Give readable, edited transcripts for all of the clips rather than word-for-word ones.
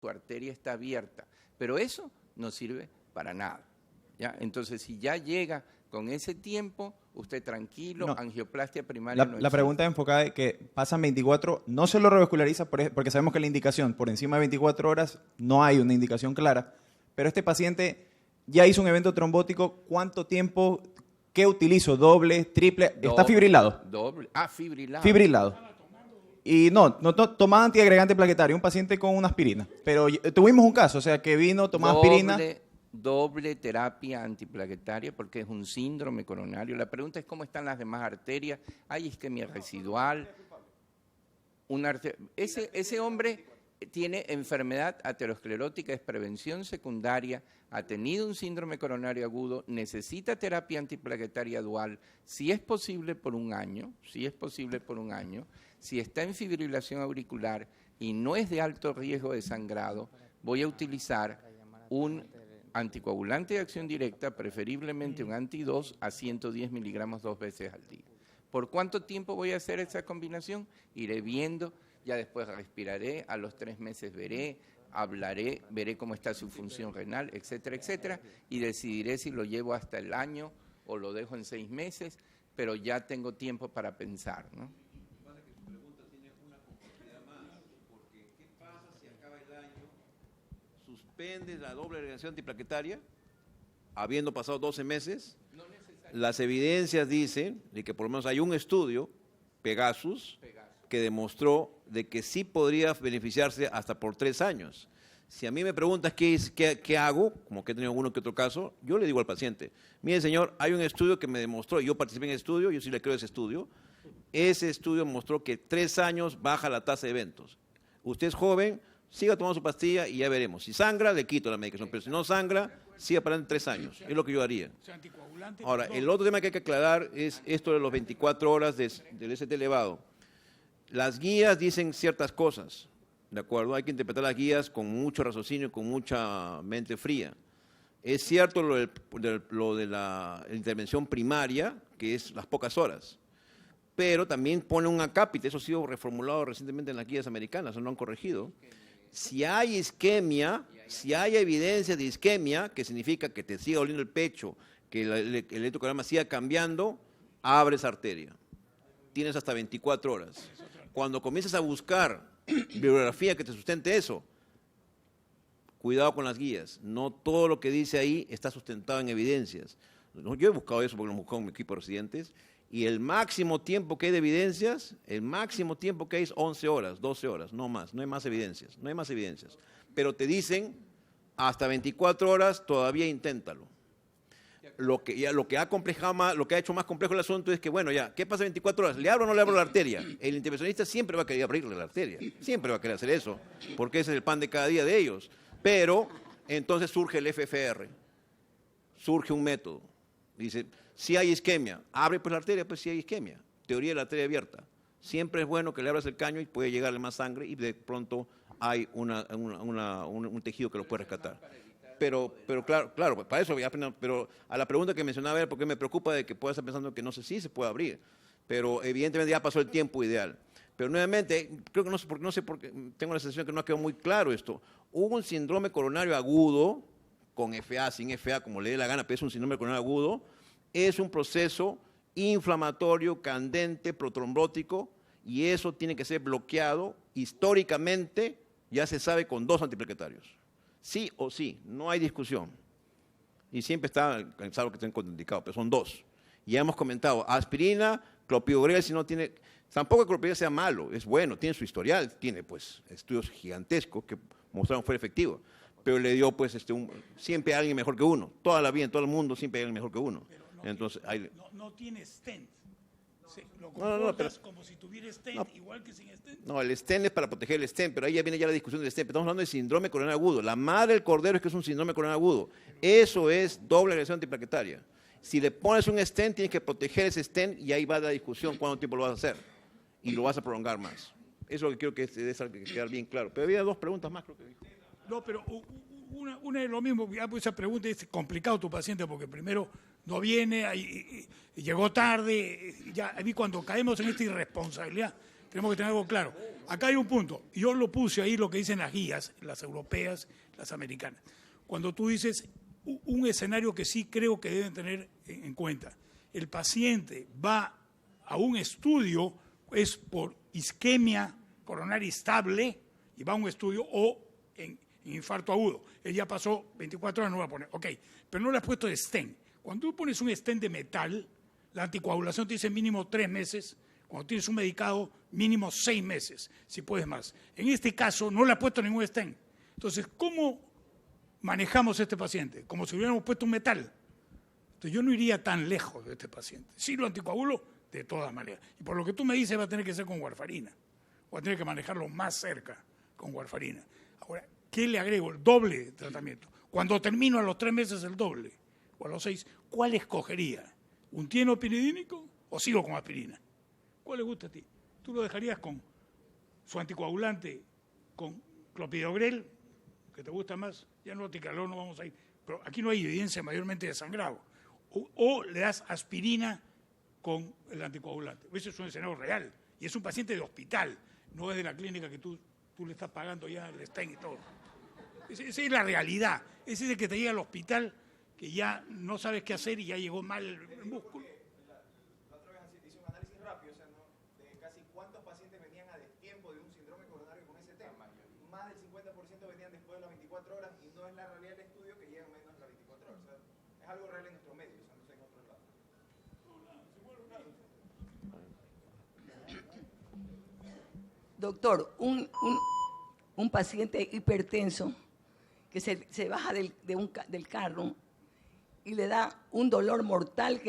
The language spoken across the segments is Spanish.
tu arteria está abierta, pero eso no sirve para nada, ¿ya? Entonces, si ya llega con ese tiempo, usted tranquilo, No. angioplastia primaria no La existe. pregunta es enfocada en que pasan 24, no se lo revasculariza porque sabemos que la indicación por encima de 24 horas no hay una indicación clara, pero este paciente ya hizo un evento trombótico, ¿cuánto tiempo, qué utilizo, doble, triple? ¿Está fibrilado? Doble. Fibrilado. Fibrilado. Y no tomaba antiagregante plaquetario, un paciente con una aspirina, pero tuvimos un caso, o sea, que vino, tomaba aspirina. Doble terapia antiplaquetaria porque es un síndrome coronario. La pregunta es cómo están las demás arterias. ¿Hay isquemia residual? Ese hombre tiene enfermedad aterosclerótica, es prevención secundaria, ha tenido un síndrome coronario agudo, necesita terapia antiplaquetaria dual, si es posible por un año, si está en fibrilación auricular y no es de alto riesgo de sangrado, voy a utilizar un anticoagulante de acción directa, preferiblemente un anti-2 a 110 miligramos 2 veces al día. ¿Por cuánto tiempo voy a hacer esa combinación? Iré viendo, ya después respiraré, a los 3 meses veré, hablaré, veré cómo está su función renal, etcétera, etcétera, y decidiré si lo llevo hasta el año o lo dejo en 6 meses, pero ya tengo tiempo para pensar, ¿no? Suspendes la doble agregación antiplaquetaria, habiendo pasado 12 meses. Las evidencias dicen de que por lo menos hay un estudio, Pegasus, que demostró de que sí podría beneficiarse hasta por 3 años. Si a mí me preguntas qué hago, como que he tenido alguno que otro caso, yo le digo al paciente, mire señor, hay un estudio que me demostró, yo participé en el estudio, yo sí le creo ese estudio mostró que 3 años baja la tasa de eventos. Usted es joven, siga tomando su pastilla y ya veremos. Si sangra, le quito la medicación, pero si no sangra, siga parando 3 años. Es lo que yo haría. Ahora, el otro tema que hay que aclarar es esto de los 24 horas del ST elevado. Las guías dicen ciertas cosas, ¿de acuerdo? Hay que interpretar las guías con mucho raciocinio, con mucha mente fría. Es cierto lo de la intervención primaria, que es las pocas horas, pero también pone un acápite, eso ha sido reformulado recientemente en las guías americanas, no lo han corregido. Si hay isquemia, si hay evidencia de isquemia, que significa que te siga doliendo el pecho, que el electrocardiograma siga cambiando, abres arteria. Tienes hasta 24 horas. Cuando comienzas a buscar bibliografía que te sustente eso, cuidado con las guías. No todo lo que dice ahí está sustentado en evidencias. Yo he buscado eso porque lo he buscado en mi equipo de residentes, y el máximo tiempo que hay de evidencias, el máximo tiempo que hay es 11 horas, 12 horas, no más, no hay más evidencias, no hay más evidencias. Pero te dicen, hasta 24 horas todavía inténtalo. Lo que ha hecho más complejo el asunto es que, bueno, ya, ¿qué pasa 24 horas? ¿Le abro o no le abro la arteria? El intervencionista siempre va a querer abrirle la arteria, siempre va a querer hacer eso, porque ese es el pan de cada día de ellos. Pero entonces surge el FFR, surge un método, dice, si hay isquemia, abre pues la arteria, pues si hay isquemia, teoría de la arteria abierta. Siempre es bueno que le abras el caño y puede llegarle más sangre y de pronto hay un tejido que lo puede rescatar. Pero claro, para eso, pero a la pregunta que mencionaba era porque me preocupa de que pueda estar pensando que no sé si se puede abrir, pero evidentemente ya pasó el tiempo ideal. Pero nuevamente, creo que no sé por qué, tengo la sensación que no ha quedado muy claro esto. Hubo un síndrome coronario agudo, con FA, sin FA, como le dé la gana, pero es un síndrome coronario agudo, es un proceso inflamatorio, candente, protrombótico, y eso tiene que ser bloqueado históricamente, ya se sabe, con 2 antiplaquetarios. Sí o sí, no hay discusión. Y siempre está, algo que estén contraindicados, pero son 2. Y ya hemos comentado, aspirina, clopidogrel, si no tiene, tampoco que clopidogrel sea malo, es bueno, tiene su historial, tiene pues estudios gigantescos que mostraron que fue efectivo, pero le dio pues siempre hay alguien mejor que uno, toda la vida, en todo el mundo siempre hay alguien mejor que uno. Entonces, no tiene stent. Lo comportas como si tuviera stent, igual que sin stent. No, el stent es para proteger el stent, pero ahí ya viene la discusión del stent. Estamos hablando de síndrome coronario agudo. La madre del cordero es que es un síndrome coronario agudo. Eso es doble agresión antiplaquetaria. Si le pones un stent, tienes que proteger ese stent y ahí va la discusión cuánto tiempo lo vas a hacer. Y lo vas a prolongar más. Eso es lo que quiero que debe quedar bien claro. Pero había 2 preguntas más, creo que dijo. No, pero una es lo mismo. Esa pregunta es complicado tu paciente porque primero no viene, y llegó tarde. Ya a mí cuando caemos en esta irresponsabilidad, Tenemos que tener algo claro. Acá hay un punto. Yo lo puse ahí, lo que dicen las guías, las europeas, las americanas. Cuando tú dices un escenario que sí creo que deben tener en cuenta. El paciente va a un estudio, es por isquemia coronaria estable, y va a un estudio o en infarto agudo. Él ya pasó 24 horas, no va a poner. Ok, pero no le has puesto de stent. Cuando tú pones un stent de metal, la anticoagulación te dice mínimo 3 meses. Cuando tienes un medicado, mínimo 6 meses, si puedes más. En este caso, no le has puesto ningún stent. Entonces, ¿cómo manejamos a este paciente? Como si hubiéramos puesto un metal. Entonces, yo no iría tan lejos de este paciente. Si lo anticoagulo, de todas maneras. Y por lo que tú me dices, va a tener que ser con warfarina. Va a tener que manejarlo más cerca con warfarina. Ahora, ¿qué le agrego? El doble de tratamiento. Cuando termino a los 3 meses el doble, o a los 6, ¿cuál escogería? ¿Un tienopiridínico o sigo con aspirina? ¿Cuál le gusta a ti? ¿Tú lo dejarías con su anticoagulante, con clopidogrel, que te gusta más? Ya no, ticalón, no vamos a ir. Pero aquí no hay evidencia mayormente de sangrado. O le das aspirina con el anticoagulante. Ese es un escenario real. Y es un paciente de hospital, no es de la clínica que tú le estás pagando ya el stent y todo. Esa es la realidad. Ese es el que te llega al hospital, que ya no sabes qué hacer y ya llegó mal el músculo. La otra vez hice un análisis rápido, o sea, de casi cuántos pacientes venían a destiempo de un síndrome coronario con ese tema. Más del 50% venían después de las 24 horas y no es la realidad del estudio que llegan menos de las 24 horas. O sea, es algo real en nuestro medio, o sea, no sé en otro lado. Doctor, un paciente hipertenso que se baja del carro y le da un dolor mortal,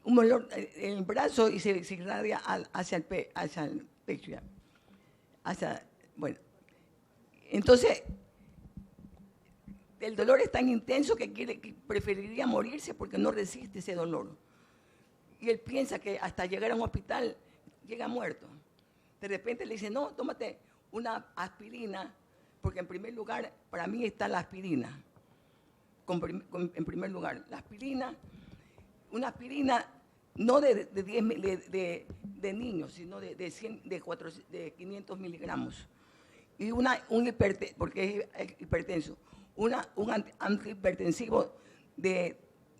un dolor en el brazo y se irradia hacia el pecho. Bueno, entonces el dolor es tan intenso que preferiría morirse porque no resiste ese dolor. Y él piensa que hasta llegar a un hospital llega muerto. De repente le dice, no, tómate una aspirina, porque en primer lugar, para mí está la aspirina. En primer lugar, la aspirina, una aspirina no de niños, sino de 500 miligramos. Y porque es hipertenso, un antihipertensivo de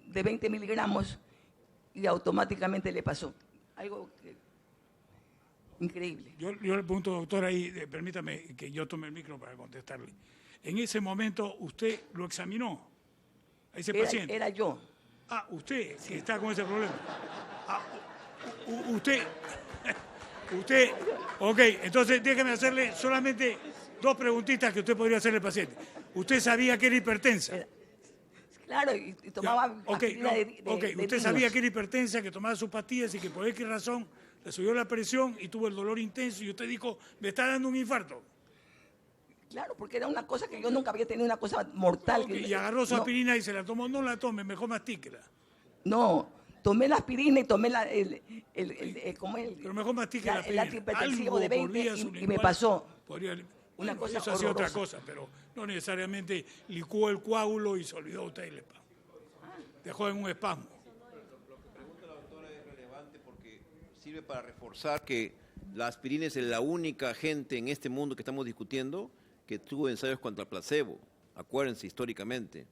20 miligramos y automáticamente le pasó. Algo increíble. Yo le pregunto, doctor, ahí, permítame que yo tome el micro para contestarle. En ese momento, ¿usted lo examinó a ese paciente? Era yo. Ah, usted, que está con ese problema. Ah, usted, ok, entonces déjeme hacerle solamente 2 preguntitas que usted podría hacerle al paciente. ¿Usted sabía que era hipertensa? Claro, y tomaba aspirina de usted sabía que era hipertensa, que tomaba sus pastillas y que por X razón le subió la presión y tuvo el dolor intenso y usted dijo, me está dando un infarto. Claro, porque era una cosa que yo nunca había tenido, una cosa mortal. Y agarró su aspirina y se la tomó. No la tome, mejor mastíquela. No, tomé la aspirina y tomé Pero mejor mastique la aspirina. El antihipertensivo de 20 y me pasó. Una cosa eso hacía otra cosa, pero no necesariamente licuó el coágulo y se olvidó usted el espasmo. Dejó en un espasmo. Lo que pregunta la doctora es relevante porque sirve para reforzar que la aspirina es la única agente en este mundo que estamos discutiendo que tuvo ensayos contra placebo, acuérdense históricamente.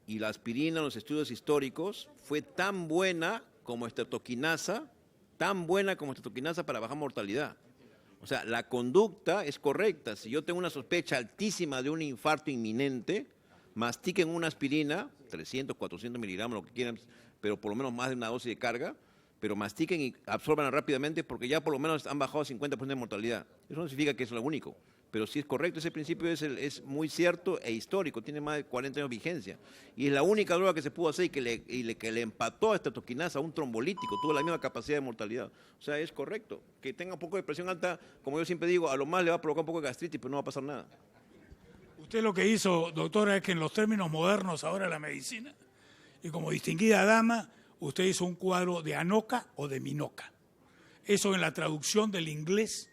Y la aspirina en los estudios históricos fue tan buena como estreptoquinasa para bajar mortalidad. O sea, la conducta es correcta. Si yo tengo una sospecha altísima de un infarto inminente, mastiquen una aspirina, 300, 400 miligramos, lo que quieran, pero por lo menos más de una dosis de carga, pero mastiquen y absorban rápidamente porque ya por lo menos han bajado 50% de mortalidad. Eso no significa que es lo único, pero sí es correcto. Ese principio es muy cierto e histórico, tiene más de 40 años de vigencia. Y es la única droga que se pudo hacer y que le empató a estreptoquinasa, a un trombolítico, tuvo la misma capacidad de mortalidad. O sea, es correcto. Que tenga un poco de presión alta, como yo siempre digo, a lo más le va a provocar un poco de gastritis, pero no va a pasar nada. Usted lo que hizo, doctora, es que en los términos modernos ahora de la medicina, y como distinguida dama, usted hizo un cuadro de ANOCA o de MINOCA. Eso en la traducción del inglés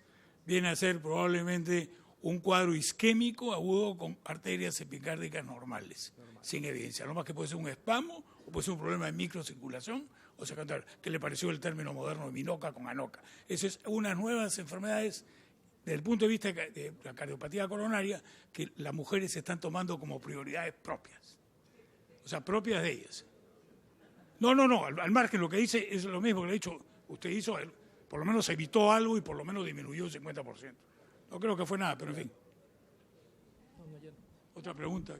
viene a ser probablemente un cuadro isquémico agudo con arterias epicárdicas normales, sin evidencia. Lo más que puede ser un espasmo, o puede ser un problema de microcirculación, o secundaria, que le pareció el término moderno de Minoca con Anoca. Eso es unas nuevas enfermedades desde el punto de vista de la cardiopatía coronaria que las mujeres se están tomando como prioridades propias, o sea, propias de ellas. No, al margen lo que dice es lo mismo que le he dicho, usted hizo, por lo menos evitó algo y por lo menos disminuyó un 50%. No creo que fue nada, pero en fin. Otra pregunta.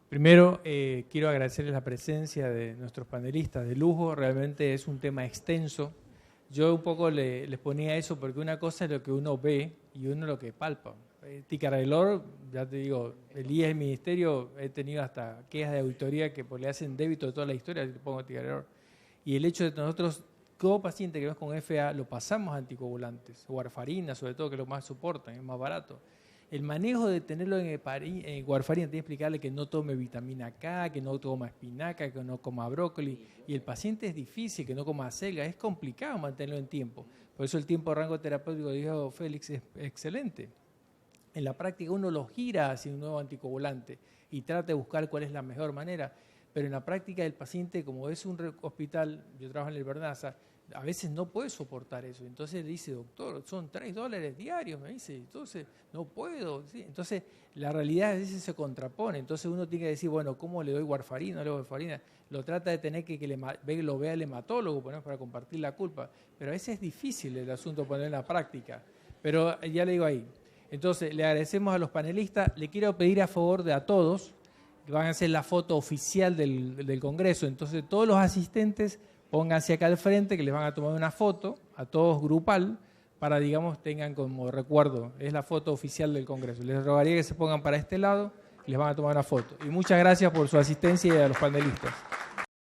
Primero, quiero agradecerles la presencia de nuestros panelistas de lujo. Realmente es un tema extenso. Yo un poco les ponía eso porque una cosa es lo que uno ve y uno lo que palpa. Ticarelor, ya te digo, el IES del Ministerio, he tenido hasta quejas de auditoría que le hacen débito de toda la historia, le pongo Ticarelor. Y el hecho de que nosotros, todo paciente que vemos con FA, lo pasamos a anticoagulantes, o warfarina, sobre todo, que es lo más soportan, es más barato. El manejo de tenerlo en warfarina, tiene que explicarle que no tome vitamina K, que no toma espinaca, que no coma brócoli. Y el paciente es difícil, que no coma acelga. Es complicado mantenerlo en tiempo. Por eso el tiempo de rango terapéutico, dijo Félix, es excelente. En la práctica uno lo gira hacia un nuevo anticoagulante y trata de buscar cuál es la mejor manera. Pero en la práctica el paciente, como es un hospital, yo trabajo en el Vernaza, a veces no puede soportar eso. Entonces le dice, doctor, son $3 diarios, me dice. Entonces, no puedo. ¿Sí? Entonces, la realidad a veces se contrapone. Entonces uno tiene que decir, bueno, ¿cómo le doy warfarina? No le doy warfarina. Lo trata de tener que lo vea el hematólogo, para compartir la culpa. Pero a veces es difícil el asunto poner en la práctica. Pero ya le digo ahí. Entonces, le agradecemos a los panelistas. Le quiero pedir a favor de a todos que van a hacer la foto oficial del Congreso. Entonces, todos los asistentes pónganse acá al frente que les van a tomar una foto, a todos grupal, para, digamos, tengan como recuerdo. Es la foto oficial del Congreso. Les rogaría que se pongan para este lado y les van a tomar una foto. Y muchas gracias por su asistencia y a los panelistas.